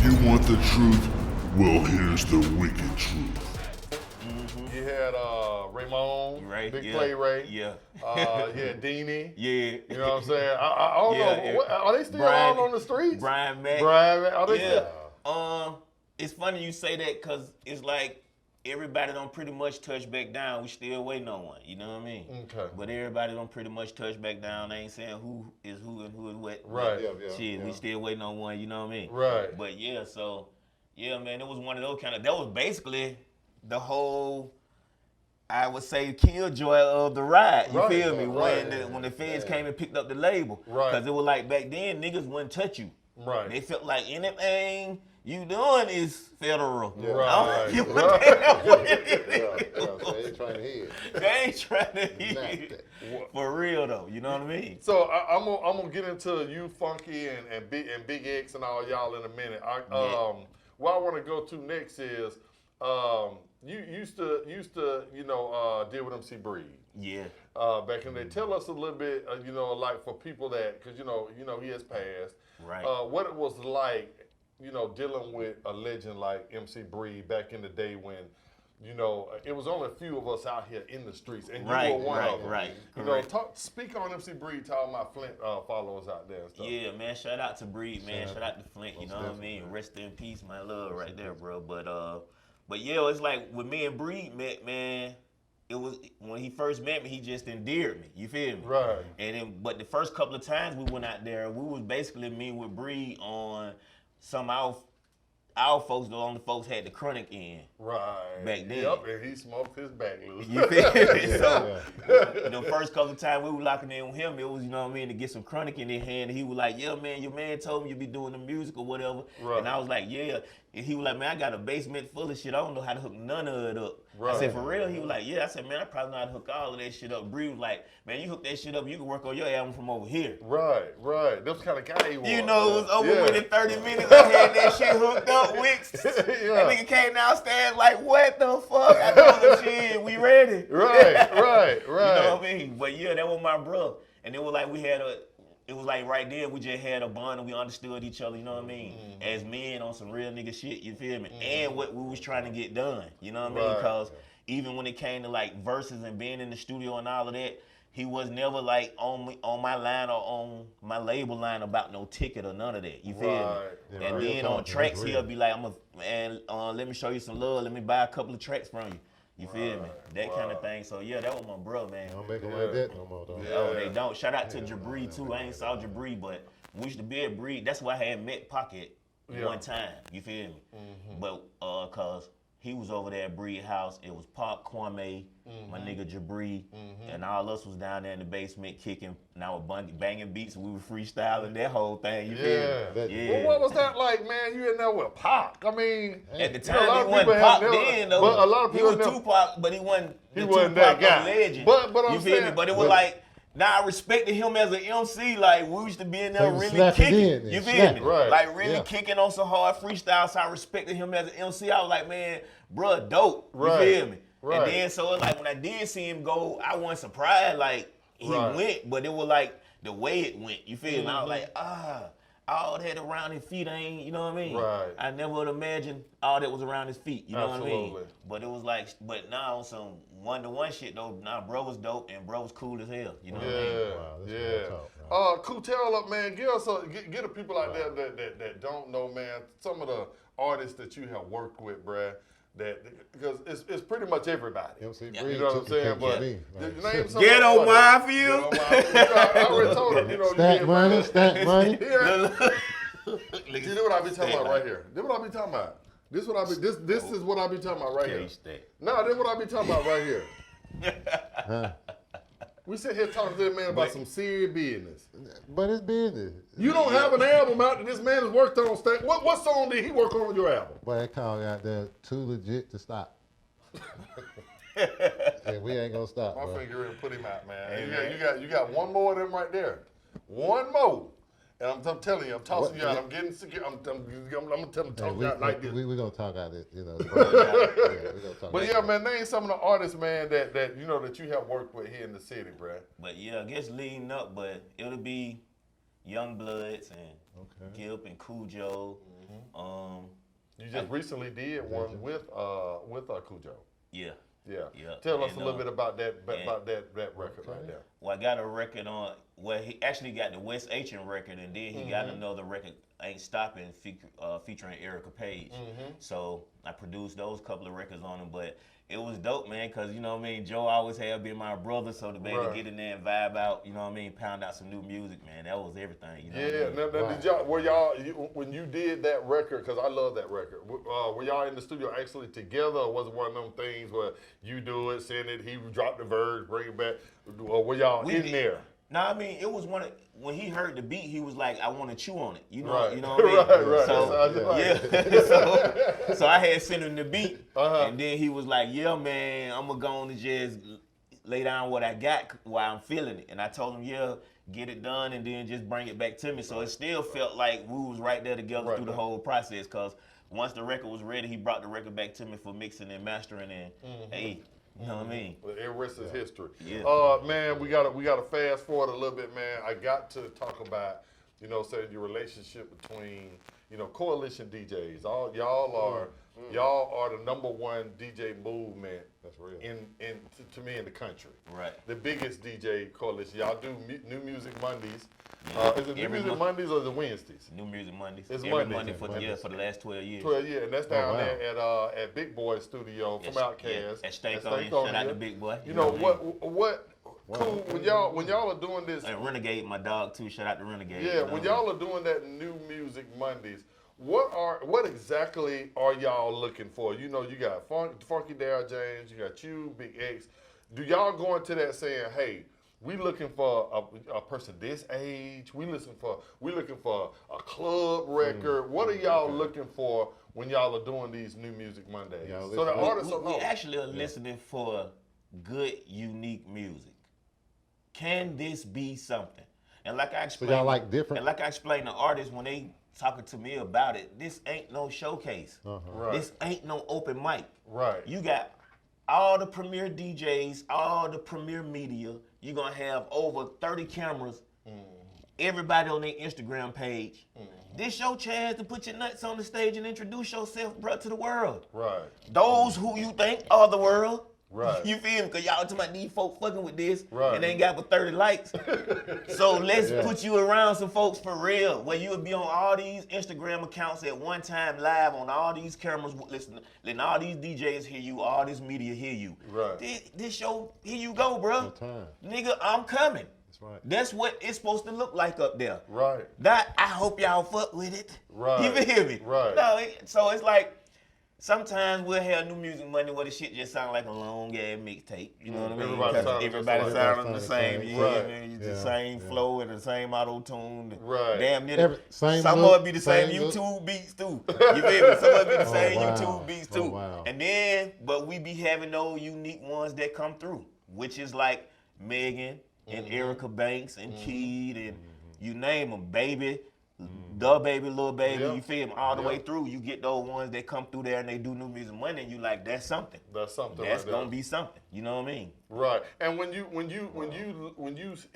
You want the truth? Well, here's the wicked truth. You had Raymond, Right, Big yeah, Play Ray. yeah. You had Deanie. Yeah. You know what I'm saying? I don't know. What, are they still Brian- all on the streets? Brian Mack. Are they Yeah. still? It's funny you say that because it's like everybody don't pretty much touch back down. We still waiting on one. You know what I mean? Okay. But everybody don't pretty much touch back down. They ain't saying who is who and who is what. Right. Shit, we still waiting on one. You know what I mean? Right. But yeah, so yeah, man, it was one of those kind of. That was basically the whole, I would say, killjoy of the ride. You feel me? When the feds came and picked up the label. Right. Because it was like back then, niggas wouldn't touch you. Right. They felt like anything you doing is federal. Yeah. Right. You know what they So they ain't trying to hear. They ain't trying to hear Not it. For real though, you know what I mean? So I'm gonna get into you, Funky, and Big X and all y'all in a minute. What I want to go to next is you used to deal with MC Breed. Yeah. Back in the day. Tell us a little bit, like for people that, because he has passed. Right. What it was like, dealing with a legend like MC Breed back in the day when, it was only a few of us out here in the streets, and you were one of them. Right. Speak on MC Breed to all my Flint followers out there and stuff. Yeah, man. Shout out to Breed, man. Shout out to Flint. You know what I mean? Rest in peace, my love, right there, bro. But yeah, it's like when me and Breed met, man. It was when he first met me, he just endeared me. You feel me? Right. And then, but the first couple of times we went out there, we was basically me with Breed on some our folks, the only folks had the chronic in. Right. Back then. Yep, and he smoked his back loose. You feel me? So the first couple of times we were locking in with him, it was, to get some chronic in their hand. And he was like, yeah, man, your man told me you be doing the music or whatever. Right. And I was like, yeah. And he was like, man, I got a basement full of shit. I don't know how to hook none of it up. Right. I said, for real? He was like, yeah. I said, man, I probably know how to hook all of that shit up. Bree was like, man, you hook that shit up, you can work on your album from over here. Right. That's kind of guy he was. It was over with in 30 minutes. I had that shit hooked up, Wicks. That nigga came downstairs like, what the fuck? I told him, shit, we ready. Right. You know what I mean? But yeah, that was my bro. And it was like it was like right there, we just had a bond and we understood each other, you know what I mean? Mm-hmm. As men on some real nigga shit, you feel me? Mm-hmm. And what we was trying to get done, you know what I mean? Because even when it came to like verses and being in the studio and all of that, he was never like on my line or on my label line about no ticket or none of that. You feel me? Yeah, and then on tracks, he'll be like, let me show you some love. Let me buy a couple of tracks from you. You feel me? That kind of thing. So yeah, that was my bro, man. Don't make them like that no more, though. Oh, they don't. Shout out to Jabri too. I ain't saw Jabri, but we used to be at Breed. That's why I had met Pocket one time. You feel me? Mm-hmm. But cause he was over there at Breed House. It was Pop, Kwame, my nigga Jabri, and all us was down there in the basement kicking. And I was banging beats and we were freestyling that whole thing. You feel me? Well, what was that like, man? You in there with Pac? I mean, at the time he wasn't Pac then, though. But a lot of people he was Tupac, but he wasn't that Tupac guy. Legend. But I'm you feel saying, me? But it was like. Now I respected him as an MC, like we used to be in there really kicking. You feel me? Right. Like really kicking on some hard freestyle. So I respected him as an MC. I was like, man, bruh, dope. You feel me? Right. And then so it's like when I did see him go, I wasn't surprised like he went, but it was like the way it went. You feel me? I was like, all that around his feet ain't, you know what I mean? Right. I never would imagine all that was around his feet, you know what I mean? Absolutely. But it was like, but now on some one-to-one shit though, now bro was dope and bro was cool as hell, you know what I mean? Wow, this is real talk, Ku, tell up, man. Give us get the people out there that don't know, man. Some of the artists that you have worked with, bruh. Because it's pretty much everybody. MC Breed, you know what I'm saying? But name some Get on artists. Mafia. I already told him, Stack money. Yeah. See, this what I be talking about right here. This what I be talking about. This is what I be talking about right here. No, this is what I be talking about right here. We sit here talking to this man about some serious business. But it's business. You don't have an album out that this man has worked on. What song did he work on your album? Boy, that call out there too legit to stop. And we ain't gonna stop. My bro. finger in, put him out, man. You got one more of them right there. One more. And I'm telling you, I'm tossing you out. I'm getting sick. I'm gonna tell him to toss you out like this. We gonna talk out this, you know. But yeah, man, name some of the artists, man, that you know that you have worked with here in the city, bruh. But yeah, I guess leading up, but it'll be Young Bloods and Gilp and Cujo, You just recently did one with Cujo. Yeah. Yeah. Tell us a little bit about that record right there. Well, I got a record on. Well, he actually got the West H&M record, and then he got another record, Ain't Stopping, featuring Erica Page. So I produced those couple of records on them, but it was dope, man, because, you know what I mean, Joe always had been my brother, so to be able to get in there and vibe out, you know what I mean, pound out some new music, man, that was everything, you know what I mean? Now, did y'all, when you did that record, because I love that record, were y'all in the studio actually together, or was it one of them things where you do it, send it, he drop the verse, bring it back, or were y'all in there? No, I mean, it was when he heard the beat, he was like, I want to chew on it. You know what I mean? So, so I had sent him the beat, and then he was like, yeah, man, I'm going to go on and just lay down what I got while I'm feeling it. And I told him, yeah, get it done, and then just bring it back to me. So it still felt like we was right there together through the whole process, because once the record was ready, he brought the record back to me for mixing and mastering, and hey, you know what I mean? Well, the rest is history. Yeah. Man, we gotta fast forward a little bit, man. I got to talk about, you know, say your relationship between, you know, coalition DJs. Y'all are the #1 DJ movement. That's real. To me in the country. Right. The biggest DJ coalition. Y'all do New Music Mondays. Is it New Music Mondays or is it Wednesdays? New Music Mondays. It's Every Monday for the last 12 years. 12 years, and that's down there at Big Boy Studio from Outkast. At Stankonia. Shout out to Big Boy. You know what? Cool. When y'all are doing this. And Renegade, my dog too. Shout out to Renegade. Yeah. When y'all are doing that New Music Mondays, what exactly are y'all looking for? You know, you got Funky Darryl James, you got you, Big X. Do y'all go into that saying, hey, we looking for a person this age. We looking for a club record. What are y'all looking for when y'all are doing these New Music Mondays? So the artists we actually are listening for good, unique music. Can this be something? And like I explained, so y'all like different. And like I explained to artists when they talking to me about it, this ain't no showcase. Right. This ain't no open mic. Right. You got all the premier DJs, all the premier media. You're going to have over 30 cameras, everybody on their Instagram page. This your chance to put your nuts on the stage and introduce yourself, bro, to the world. Right. Those who you think are the world. Right. You feel me? Because y'all talking about these folk fucking with this right. and they ain't got but 30 likes. So let's put you around some folks for real, where you'll be on all these Instagram accounts at one time live on all these cameras, letting all these DJs hear you, all this media hear you. Right. This show, here you go, bro. Nigga, I'm coming. That's right. That's what it's supposed to look like up there. Right. That I hope y'all fuck with it. Right. You feel me? Right. No, so it's like, sometimes we'll have New Music Monday where the shit just sound like a long ass mixtape. You know what I mean? Everybody sounding the same. The same flow and the same auto tune. Right. Damn near. Some of it be the same YouTube beats too. You feel me? Some of it be the same YouTube beats too. And then, but we be having those unique ones that come through, which is like Megan and Erica Banks and Keed and you name them, Baby. The Baby, Lil Baby, you feel me? All the way through, you get those ones that come through there and they do New Music Monday, and you like, that's something. That's something. That's gonna be something. You know what I mean? Right. And when you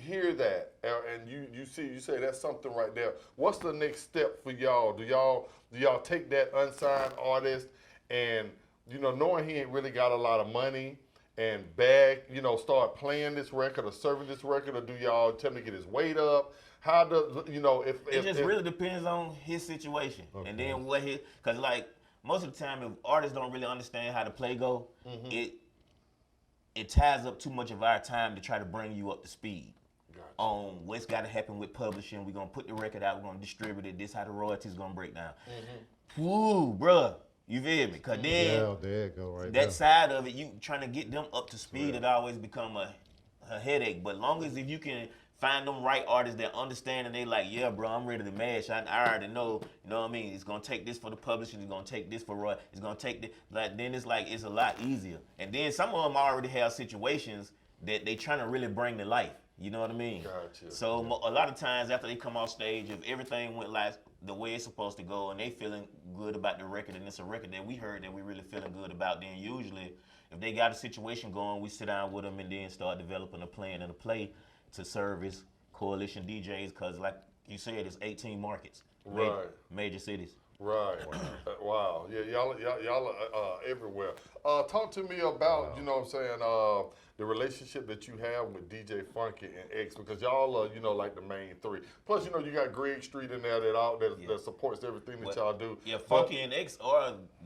hear that and you say that's something right there, what's the next step for y'all? Do y'all take that unsigned artist and knowing he ain't really got a lot of money and start playing this record or serving this record, or do y'all tell him to get his weight up? How does it just really depends on his situation and then what because like most of the time if artists don't really understand how the play go, it ties up too much of our time to try to bring you up to speed on what's got to happen with publishing. We're gonna put the record out, we're gonna distribute it. This how the royalties gonna break down. Ooh, bruh. You feel me? Because then there you go, right that there. side of it, you trying to get them up to speed, it always become a headache. But long as if you can find them right artists that understand and they like, yeah, bro, I'm ready to mash. I already know, you know what I mean? It's gonna take this for the publishing. It's gonna take this for Roy. It's gonna take this. Like then it's a lot easier. And then some of them already have situations that they trying to really bring to life. You know what I mean? Gotcha. So a lot of times after they come off stage, if everything went like the way it's supposed to go and they feeling good about the record and it's a record that we heard that we really feeling good about, then usually if they got a situation going, we sit down with them and then start developing a plan and a play to service coalition DJs, because like you said, it's 18 markets, major cities. Right. Wow. Yeah, y'all are everywhere. Talk to me about, you know what I'm saying, the relationship that you have with DJ Funky and X, because y'all are, you know, like the main three. Plus, you know, you got Greg Street in there that supports everything that y'all do. Yeah, Funky and X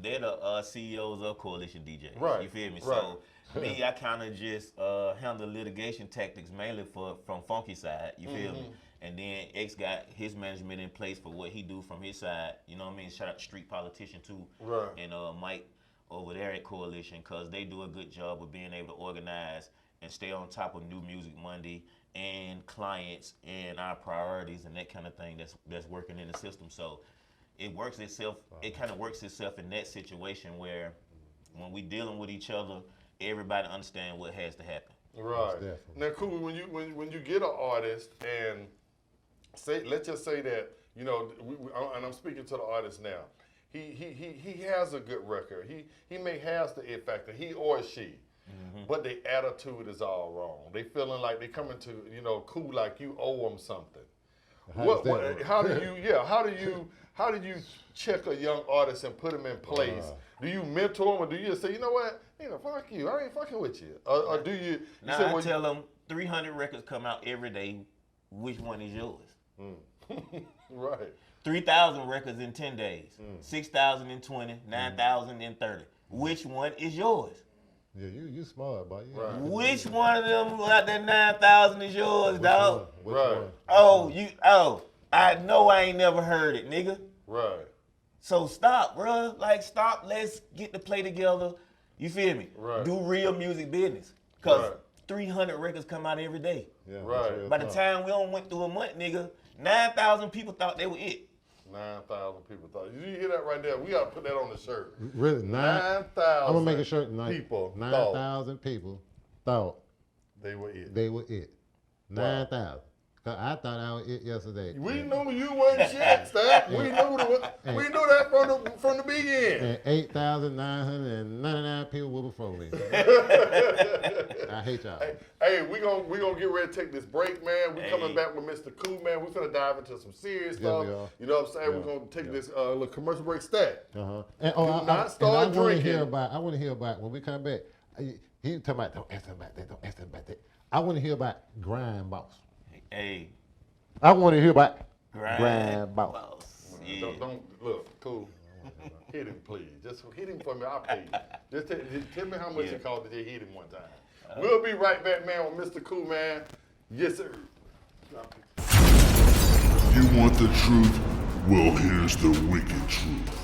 they're the CEOs of Coalition DJ. Right. You feel me? Right. So me, I kind of just handle litigation tactics mainly from Funky side. You feel me? And then X got his management in place for what he do from his side. You know what I mean? Shout out to Street Politician too. Right. And Mike over there at Coalition, because they do a good job of being able to organize and stay on top of New Music Monday and clients and our priorities and that kind of thing that's working in the system. So it works itself. It kind of works itself in that situation where when we dealing with each other, everybody understand what has to happen. Right. Now, cool. When you get an artist and let's just say that, you know, and I'm speaking to the artist now. He has a good record. He may have the it factor, he or she, but their attitude is all wrong. They feeling like they coming to, you know, cool, like you owe them something. How do you check a young artist and put him in place? Do you mentor him, or do you just say, you know what, fuck you, I ain't fucking with you, or do you? Now I tell them 300 records come out every day. Which one is yours? Right. 3,000 records in 10 days. 6,000 in 20. 9,000 in 30. Which one is yours? Yeah, you smart, boy. Right. Which one of them out that 9,000 is yours, dog? Right. I know I ain't never heard it, nigga. Right. So stop, bruh. Like, stop. Let's get to play together. You feel me? Right. Do real music business. Because 300 records come out every day. Yeah, right. By the time we don't went through a month, nigga, 9,000 people thought they were it. 9,000 people thought. You hear that right there? We got to put that on the shirt. Really? 9,000 I'm going to make a shirt tonight. People 9,000 people thought they were it. They were it. 9,000. Cause I thought I was it yesterday. We knew you wasn't shit, Stat. We knew that from the beginning. And 8,999 people were before me. I hate y'all. Hey, we gonna get ready to take this break, man. We coming back with Mr.Ku, man. We're gonna dive into some serious stuff. You know what I'm saying? We're gonna take this little commercial break. Stat. And not start drinking. I want to hear about when we come back. He talking about don't ask him about that. Don't ask him about that. I want to hear about Grind Boss. Hey. I want to hear about Grind Boss. Yeah. Don't look, cool. Hit him, please. Just hit him for me. I'll pay you. Just tell me how much it cost to hit him one time. We'll be right back, man, with Mr.Ku, man. Yes, sir. You want the truth? Well, here's the wicked truth.